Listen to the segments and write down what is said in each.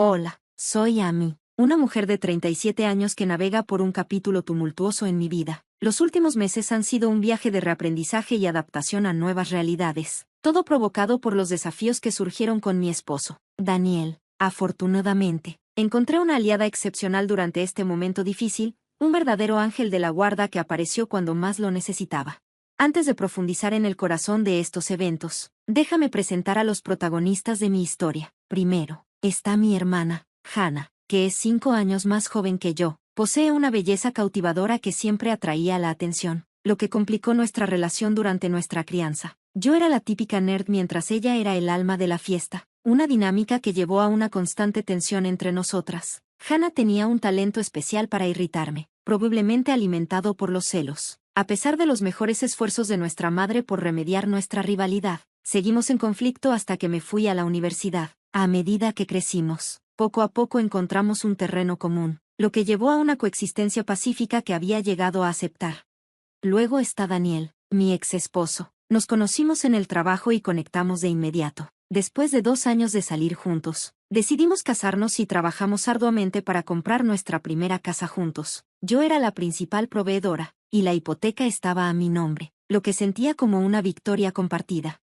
Hola, soy Amy, una mujer de 37 años que navega por un capítulo tumultuoso en mi vida. Los últimos meses han sido un viaje de reaprendizaje y adaptación a nuevas realidades, todo provocado por los desafíos que surgieron con mi esposo, Daniel. Afortunadamente, encontré una aliada excepcional durante este momento difícil, un verdadero ángel de la guarda que apareció cuando más lo necesitaba. Antes de profundizar en el corazón de estos eventos, déjame presentar a los protagonistas de mi historia. Primero, está mi hermana, Hannah, que es 5 años más joven que yo. Posee una belleza cautivadora que siempre atraía la atención, lo que complicó nuestra relación durante nuestra crianza. Yo era la típica nerd mientras ella era el alma de la fiesta, una dinámica que llevó a una constante tensión entre nosotras. Hannah tenía un talento especial para irritarme, probablemente alimentado por los celos. A pesar de los mejores esfuerzos de nuestra madre por remediar nuestra rivalidad, seguimos en conflicto hasta que me fui a la universidad. A medida que crecimos, poco a poco encontramos un terreno común, lo que llevó a una coexistencia pacífica que había llegado a aceptar. Luego está Daniel, mi ex esposo. Nos conocimos en el trabajo y conectamos de inmediato. Después de 2 años de salir juntos, decidimos casarnos y trabajamos arduamente para comprar nuestra primera casa juntos. Yo era la principal proveedora, y la hipoteca estaba a mi nombre, lo que sentía como una victoria compartida.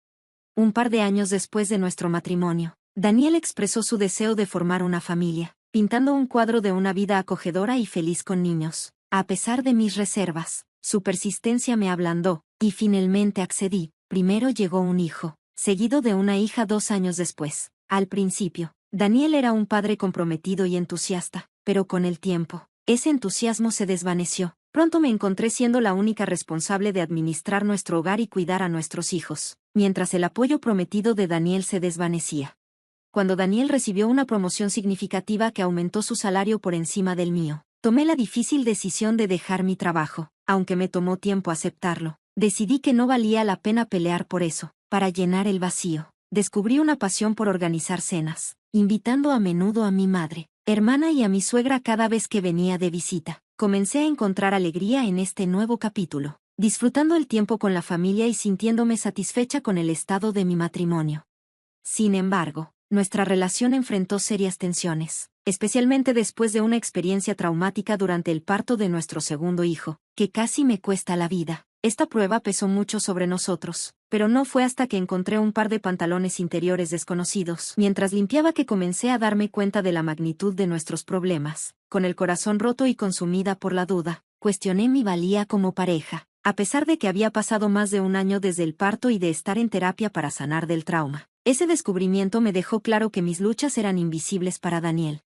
Un par de años después de nuestro matrimonio, Daniel expresó su deseo de formar una familia, pintando un cuadro de una vida acogedora y feliz con niños. A pesar de mis reservas, su persistencia me ablandó, y finalmente accedí. Primero llegó un hijo, seguido de una hija 2 años después. Al principio, Daniel era un padre comprometido y entusiasta, pero con el tiempo, ese entusiasmo se desvaneció. Pronto me encontré siendo la única responsable de administrar nuestro hogar y cuidar a nuestros hijos, mientras el apoyo prometido de Daniel se desvanecía. Cuando Daniel recibió una promoción significativa que aumentó su salario por encima del mío, tomé la difícil decisión de dejar mi trabajo. Aunque me tomó tiempo aceptarlo, decidí que no valía la pena pelear por eso. Para llenar el vacío, descubrí una pasión por organizar cenas, invitando a menudo a mi madre, hermana y a mi suegra cada vez que venía de visita. Comencé a encontrar alegría en este nuevo capítulo, disfrutando el tiempo con la familia y sintiéndome satisfecha con el estado de mi matrimonio. Sin embargo, nuestra relación enfrentó serias tensiones, especialmente después de una experiencia traumática durante el parto de nuestro segundo hijo, que casi me cuesta la vida. Esta prueba pesó mucho sobre nosotros, pero no fue hasta que encontré un par de pantalones interiores desconocidos mientras limpiaba que comencé a darme cuenta de la magnitud de nuestros problemas. Con el corazón roto y consumida por la duda, cuestioné mi valía como pareja, a pesar de que había pasado más de 1 año desde el parto y de estar en terapia para sanar del trauma. Ese descubrimiento me dejó claro que mis luchas eran invisibles para Daniel.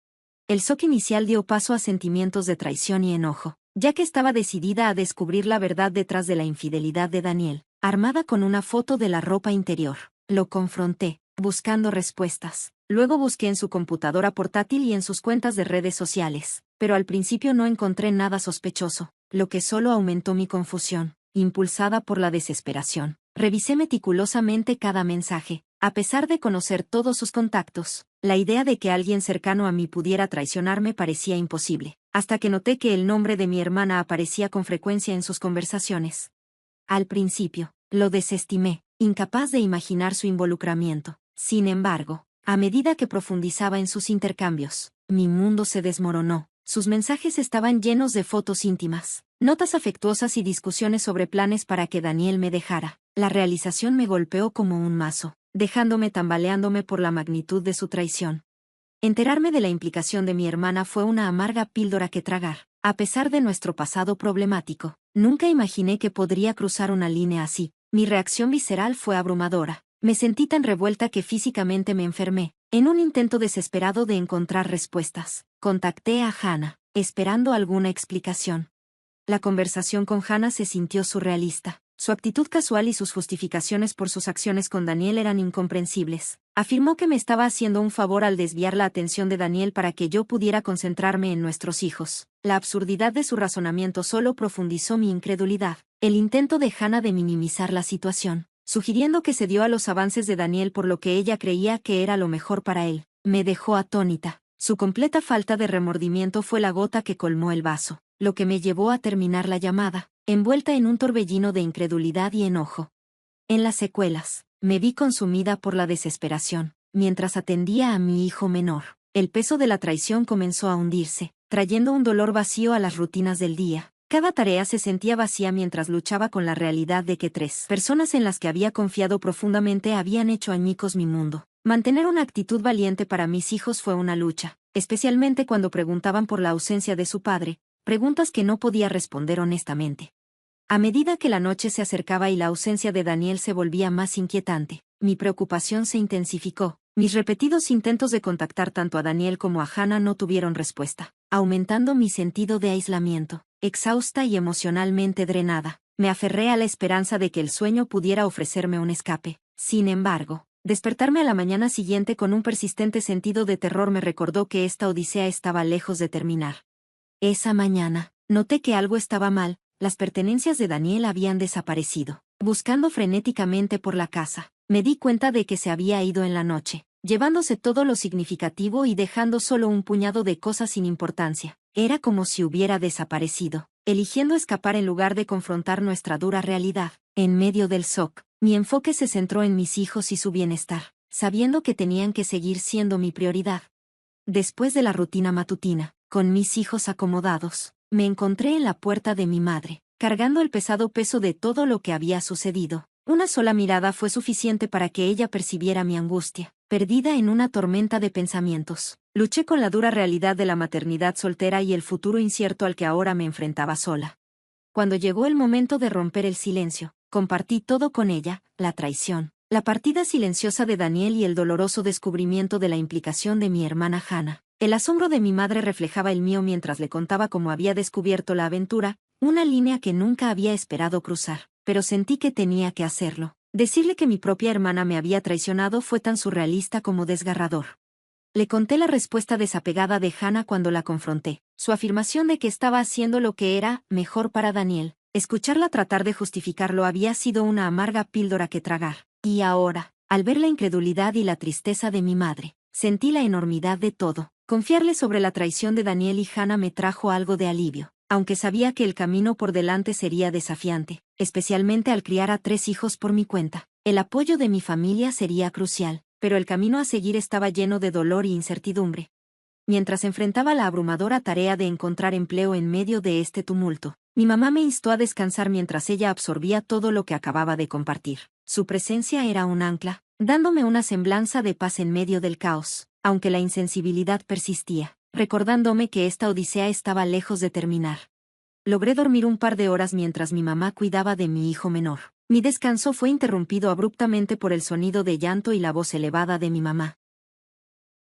El shock inicial dio paso a sentimientos de traición y enojo, ya que estaba decidida a descubrir la verdad detrás de la infidelidad de Daniel. Armada con una foto de la ropa interior, lo confronté, buscando respuestas. Luego busqué en su computadora portátil y en sus cuentas de redes sociales, pero al principio no encontré nada sospechoso, lo que solo aumentó mi confusión. Impulsada por la desesperación, revisé meticulosamente cada mensaje. A pesar de conocer todos sus contactos, la idea de que alguien cercano a mí pudiera traicionarme parecía imposible, hasta que noté que el nombre de mi hermana aparecía con frecuencia en sus conversaciones. Al principio, lo desestimé, incapaz de imaginar su involucramiento. Sin embargo, a medida que profundizaba en sus intercambios, mi mundo se desmoronó. Sus mensajes estaban llenos de fotos íntimas, notas afectuosas y discusiones sobre planes para que Daniel me dejara. La realización me golpeó como un mazo, dejándome tambaleándome por la magnitud de su traición. Enterarme de la implicación de mi hermana fue una amarga píldora que tragar. A pesar de nuestro pasado problemático, nunca imaginé que podría cruzar una línea así. Mi reacción visceral fue abrumadora. Me sentí tan revuelta que físicamente me enfermé, en un intento desesperado de encontrar respuestas. Contacté a Hannah, esperando alguna explicación. La conversación con Hannah se sintió surrealista. Su actitud casual y sus justificaciones por sus acciones con Daniel eran incomprensibles. Afirmó que me estaba haciendo un favor al desviar la atención de Daniel para que yo pudiera concentrarme en nuestros hijos. La absurdidad de su razonamiento solo profundizó mi incredulidad. El intento de Hannah de minimizar la situación, sugiriendo que se dio a los avances de Daniel por lo que ella creía que era lo mejor para él, me dejó atónita. Su completa falta de remordimiento fue la gota que colmó el vaso, lo que me llevó a terminar la llamada, envuelta en un torbellino de incredulidad y enojo. En las secuelas, me vi consumida por la desesperación, mientras atendía a mi hijo menor. El peso de la traición comenzó a hundirse, trayendo un dolor vacío a las rutinas del día. Cada tarea se sentía vacía mientras luchaba con la realidad de que 3 personas en las que había confiado profundamente habían hecho añicos mi mundo. Mantener una actitud valiente para mis hijos fue una lucha, especialmente cuando preguntaban por la ausencia de su padre, preguntas que no podía responder honestamente. A medida que la noche se acercaba y la ausencia de Daniel se volvía más inquietante, mi preocupación se intensificó. Mis repetidos intentos de contactar tanto a Daniel como a Hannah no tuvieron respuesta, aumentando mi sentido de aislamiento. Exhausta y emocionalmente drenada, me aferré a la esperanza de que el sueño pudiera ofrecerme un escape. Sin embargo, despertarme a la mañana siguiente con un persistente sentido de terror me recordó que esta odisea estaba lejos de terminar. Esa mañana, noté que algo estaba mal. Las pertenencias de Daniel habían desaparecido. Buscando frenéticamente por la casa, me di cuenta de que se había ido en la noche, llevándose todo lo significativo y dejando solo un puñado de cosas sin importancia. Era como si hubiera desaparecido, eligiendo escapar en lugar de confrontar nuestra dura realidad. En medio del shock, mi enfoque se centró en mis hijos y su bienestar, sabiendo que tenían que seguir siendo mi prioridad. Después de la rutina matutina, con mis hijos acomodados, me encontré en la puerta de mi madre, cargando el pesado peso de todo lo que había sucedido. Una sola mirada fue suficiente para que ella percibiera mi angustia, perdida en una tormenta de pensamientos. Luché con la dura realidad de la maternidad soltera y el futuro incierto al que ahora me enfrentaba sola. Cuando llegó el momento de romper el silencio, compartí todo con ella: la traición, la partida silenciosa de Daniel y el doloroso descubrimiento de la implicación de mi hermana Hannah. El asombro de mi madre reflejaba el mío mientras le contaba cómo había descubierto la aventura, una línea que nunca había esperado cruzar, pero sentí que tenía que hacerlo. Decirle que mi propia hermana me había traicionado fue tan surrealista como desgarrador. Le conté la respuesta desapegada de Hannah cuando la confronté, su afirmación de que estaba haciendo lo que era mejor para Daniel. Escucharla tratar de justificarlo había sido una amarga píldora que tragar. Y ahora, al ver la incredulidad y la tristeza de mi madre, sentí la enormidad de todo. Confiarle sobre la traición de Daniel y Hannah me trajo algo de alivio, aunque sabía que el camino por delante sería desafiante, especialmente al criar a 3 hijos por mi cuenta. El apoyo de mi familia sería crucial, pero el camino a seguir estaba lleno de dolor y incertidumbre. Mientras enfrentaba la abrumadora tarea de encontrar empleo en medio de este tumulto, mi mamá me instó a descansar mientras ella absorbía todo lo que acababa de compartir. Su presencia era un ancla, dándome una semblanza de paz en medio del caos, aunque la insensibilidad persistía, recordándome que esta odisea estaba lejos de terminar. Logré dormir un par de horas mientras mi mamá cuidaba de mi hijo menor. Mi descanso fue interrumpido abruptamente por el sonido de llanto y la voz elevada de mi mamá.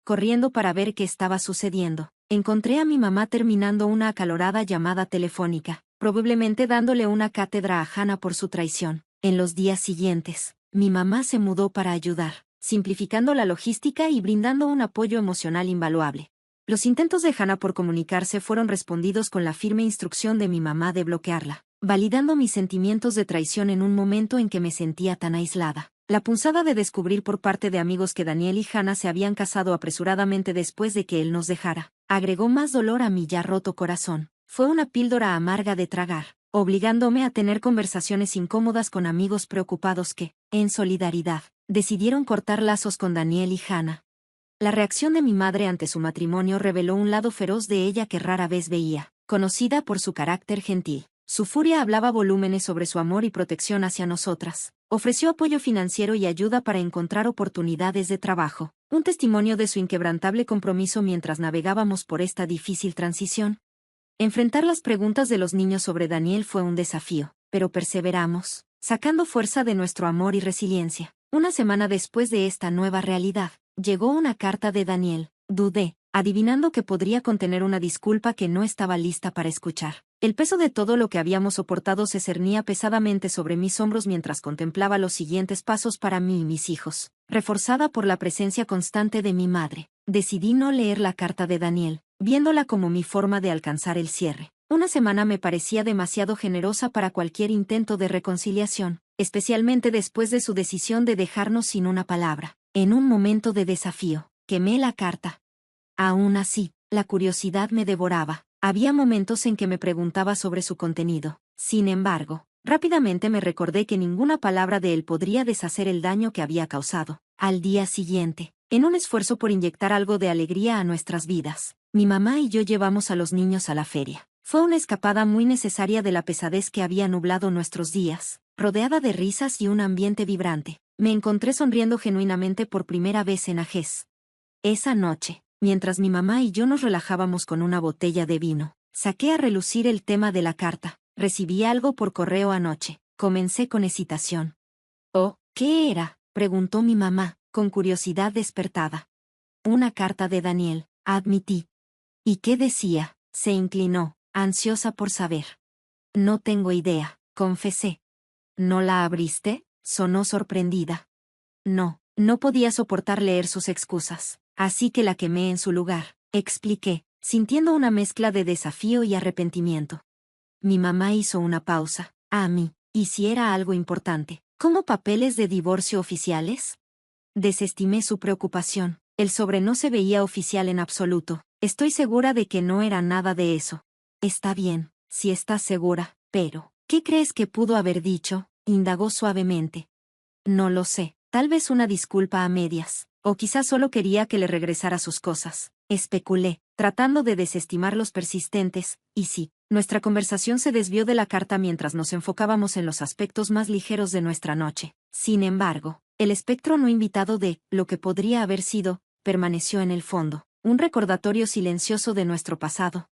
Corriendo para ver qué estaba sucediendo, encontré a mi mamá terminando una acalorada llamada telefónica, probablemente dándole una cátedra a Hannah por su traición. En los días siguientes, mi mamá se mudó para ayudar, simplificando la logística y brindando un apoyo emocional invaluable. Los intentos de Hannah por comunicarse fueron respondidos con la firme instrucción de mi mamá de bloquearla, validando mis sentimientos de traición en un momento en que me sentía tan aislada. La punzada de descubrir por parte de amigos que Daniel y Hannah se habían casado apresuradamente después de que él nos dejara, agregó más dolor a mi ya roto corazón. Fue una píldora amarga de tragar, obligándome a tener conversaciones incómodas con amigos preocupados que, en solidaridad, decidieron cortar lazos con Daniel y Hannah. La reacción de mi madre ante su matrimonio reveló un lado feroz de ella que rara vez veía, conocida por su carácter gentil. Su furia hablaba volúmenes sobre su amor y protección hacia nosotras. Ofreció apoyo financiero y ayuda para encontrar oportunidades de trabajo, un testimonio de su inquebrantable compromiso mientras navegábamos por esta difícil transición. Enfrentar las preguntas de los niños sobre Daniel fue un desafío, pero perseveramos, sacando fuerza de nuestro amor y resiliencia. Una semana después de esta nueva realidad, llegó una carta de Daniel. Dudé, adivinando que podría contener una disculpa que no estaba lista para escuchar. El peso de todo lo que habíamos soportado se cernía pesadamente sobre mis hombros mientras contemplaba los siguientes pasos para mí y mis hijos. Reforzada por la presencia constante de mi madre, decidí no leer la carta de Daniel, viéndola como mi forma de alcanzar el cierre. Una semana me parecía demasiado generosa para cualquier intento de reconciliación, especialmente después de su decisión de dejarnos sin una palabra. En un momento de desafío, quemé la carta. Aún así, la curiosidad me devoraba. Había momentos en que me preguntaba sobre su contenido. Sin embargo, rápidamente me recordé que ninguna palabra de él podría deshacer el daño que había causado. Al día siguiente, En un esfuerzo por inyectar algo de alegría a nuestras vidas, mi mamá y yo llevamos a los niños a la feria. Fue una escapada muy necesaria de la pesadez que había nublado nuestros días, rodeada de risas y un ambiente vibrante. Me encontré sonriendo genuinamente por primera vez en Ajez. Esa noche, mientras mi mamá y yo nos relajábamos con una botella de vino, saqué a relucir el tema de la carta. Recibí algo por correo anoche. Comencé con hesitación. «Oh, ¿qué era?», preguntó mi mamá, con curiosidad despertada. «Una carta de Daniel», admití. «¿Y qué decía?», se inclinó, ansiosa por saber. «No tengo idea», confesé. «¿No la abriste?», sonó sorprendida. «No, no podía soportar leer sus excusas, así que la quemé en su lugar», expliqué, sintiendo una mezcla de desafío y arrepentimiento. Mi mamá hizo una pausa. «¿A mí? ¿Y si era algo importante, como papeles de divorcio oficiales?». Desestimé su preocupación. El sobre no se veía oficial en absoluto. «Estoy segura de que no era nada de eso». «Está bien, si estás segura, pero, ¿qué crees que pudo haber dicho?», indagó suavemente. «No lo sé, tal vez una disculpa a medias, o quizás solo quería que le regresara sus cosas», especulé, tratando de desestimar los persistentes, «y sí». Nuestra conversación se desvió de la carta mientras nos enfocábamos en los aspectos más ligeros de nuestra noche. Sin embargo, el espectro no invitado de lo que podría haber sido permaneció en el fondo, un recordatorio silencioso de nuestro pasado.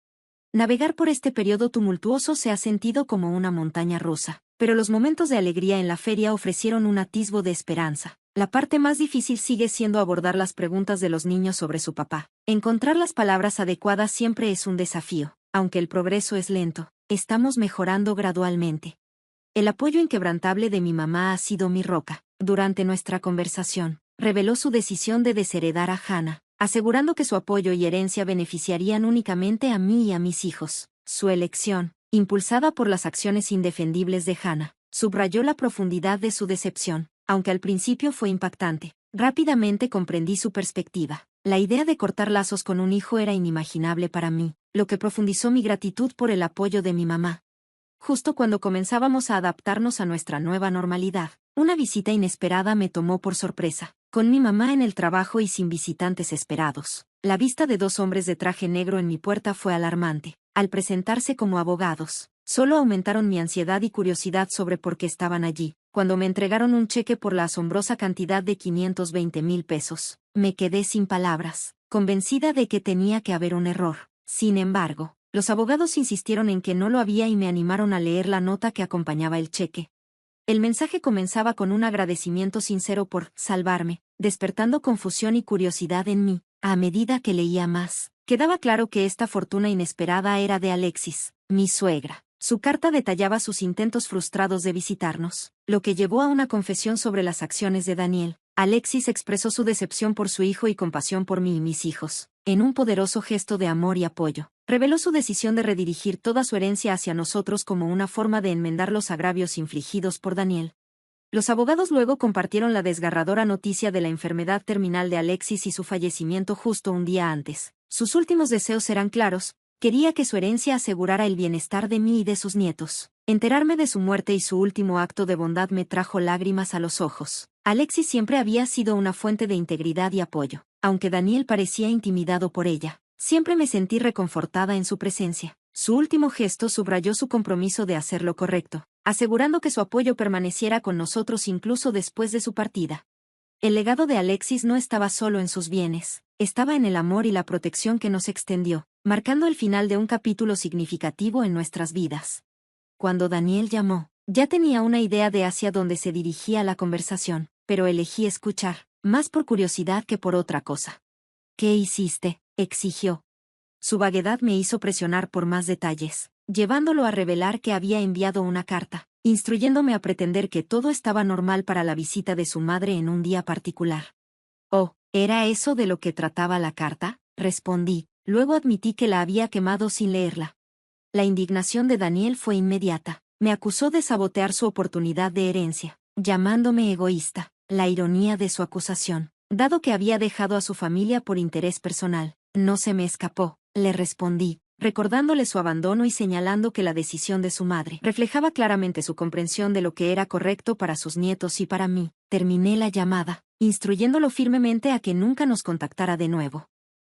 Navegar por este periodo tumultuoso se ha sentido como una montaña rusa, pero los momentos de alegría en la feria ofrecieron un atisbo de esperanza. La parte más difícil sigue siendo abordar las preguntas de los niños sobre su papá. Encontrar las palabras adecuadas siempre es un desafío. Aunque el progreso es lento, estamos mejorando gradualmente. El apoyo inquebrantable de mi mamá ha sido mi roca. Durante nuestra conversación, reveló su decisión de desheredar a Hannah, asegurando que su apoyo y herencia beneficiarían únicamente a mí y a mis hijos. Su elección, impulsada por las acciones indefendibles de Hannah, subrayó la profundidad de su decepción, aunque al principio fue impactante. Rápidamente comprendí su perspectiva. La idea de cortar lazos con un hijo era inimaginable para mí, lo que profundizó mi gratitud por el apoyo de mi mamá. Justo cuando comenzábamos a adaptarnos a nuestra nueva normalidad, una visita inesperada me tomó por sorpresa. Con mi mamá en el trabajo y sin visitantes esperados, la vista de dos hombres de traje negro en mi puerta fue alarmante. Al presentarse como abogados, solo aumentaron mi ansiedad y curiosidad sobre por qué estaban allí. Cuando me entregaron un cheque por la asombrosa cantidad de 520,000 pesos, me quedé sin palabras, convencida de que tenía que haber un error. Sin embargo, los abogados insistieron en que no lo había y me animaron a leer la nota que acompañaba el cheque. El mensaje comenzaba con un agradecimiento sincero por salvarme, despertando confusión y curiosidad en mí. A medida que leía más, quedaba claro que esta fortuna inesperada era de Alexis, mi suegra. Su carta detallaba sus intentos frustrados de visitarnos, lo que llevó a una confesión sobre las acciones de Daniel. Alexis expresó su decepción por su hijo y compasión por mí y mis hijos. En un poderoso gesto de amor y apoyo, reveló su decisión de redirigir toda su herencia hacia nosotros como una forma de enmendar los agravios infligidos por Daniel. Los abogados luego compartieron la desgarradora noticia de la enfermedad terminal de Alexis y su fallecimiento justo un día antes. Sus últimos deseos eran claros: quería que su herencia asegurara el bienestar de mí y de sus nietos. Enterarme de su muerte y su último acto de bondad me trajo lágrimas a los ojos. Alexis siempre había sido una fuente de integridad y apoyo. Aunque Daniel parecía intimidado por ella, siempre me sentí reconfortada en su presencia. Su último gesto subrayó su compromiso de hacer lo correcto, asegurando que su apoyo permaneciera con nosotros incluso después de su partida. El legado de Alexis no estaba solo en sus bienes, estaba en el amor y la protección que nos extendió, marcando el final de un capítulo significativo en nuestras vidas. Cuando Daniel llamó, ya tenía una idea de hacia dónde se dirigía la conversación, pero elegí escuchar, más por curiosidad que por otra cosa. «¿Qué hiciste?», exigió. Su vaguedad me hizo presionar por más detalles, llevándolo a revelar que había enviado una carta, instruyéndome a pretender que todo estaba normal para la visita de su madre en un día particular. «Oh, ¿era eso de lo que trataba la carta?», respondí. Luego admití que la había quemado sin leerla. La indignación de Daniel fue inmediata. Me acusó de sabotear su oportunidad de herencia, llamándome egoísta. La ironía de su acusación, dado que había dejado a su familia por interés personal, no se me escapó. Le respondí, recordándole su abandono y señalando que la decisión de su madre reflejaba claramente su comprensión de lo que era correcto para sus nietos y para mí. Terminé la llamada, instruyéndolo firmemente a que nunca nos contactara de nuevo.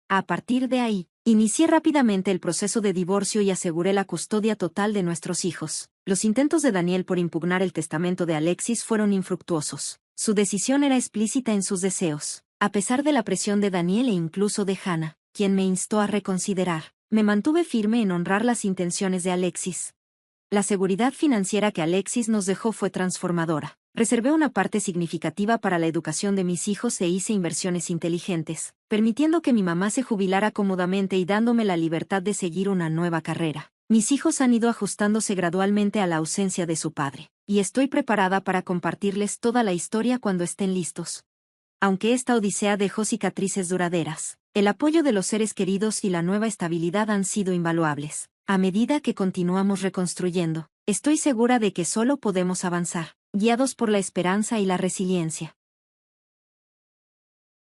A partir de ahí, inicié rápidamente el proceso de divorcio y aseguré la custodia total de nuestros hijos. Los intentos de Daniel por impugnar el testamento de Alexis fueron infructuosos. Su decisión era explícita en sus deseos. A pesar de la presión de Daniel e incluso de Hannah, quien me instó a reconsiderar, me mantuve firme en honrar las intenciones de Alexis. La seguridad financiera que Alexis nos dejó fue transformadora. Reservé una parte significativa para la educación de mis hijos e hice inversiones inteligentes, permitiendo que mi mamá se jubilara cómodamente y dándome la libertad de seguir una nueva carrera. Mis hijos han ido ajustándose gradualmente a la ausencia de su padre, y estoy preparada para compartirles toda la historia cuando estén listos. Aunque esta odisea dejó cicatrices duraderas, el apoyo de los seres queridos y la nueva estabilidad han sido invaluables. A medida que continuamos reconstruyendo, estoy segura de que solo podemos avanzar, guiados por la esperanza y la resiliencia.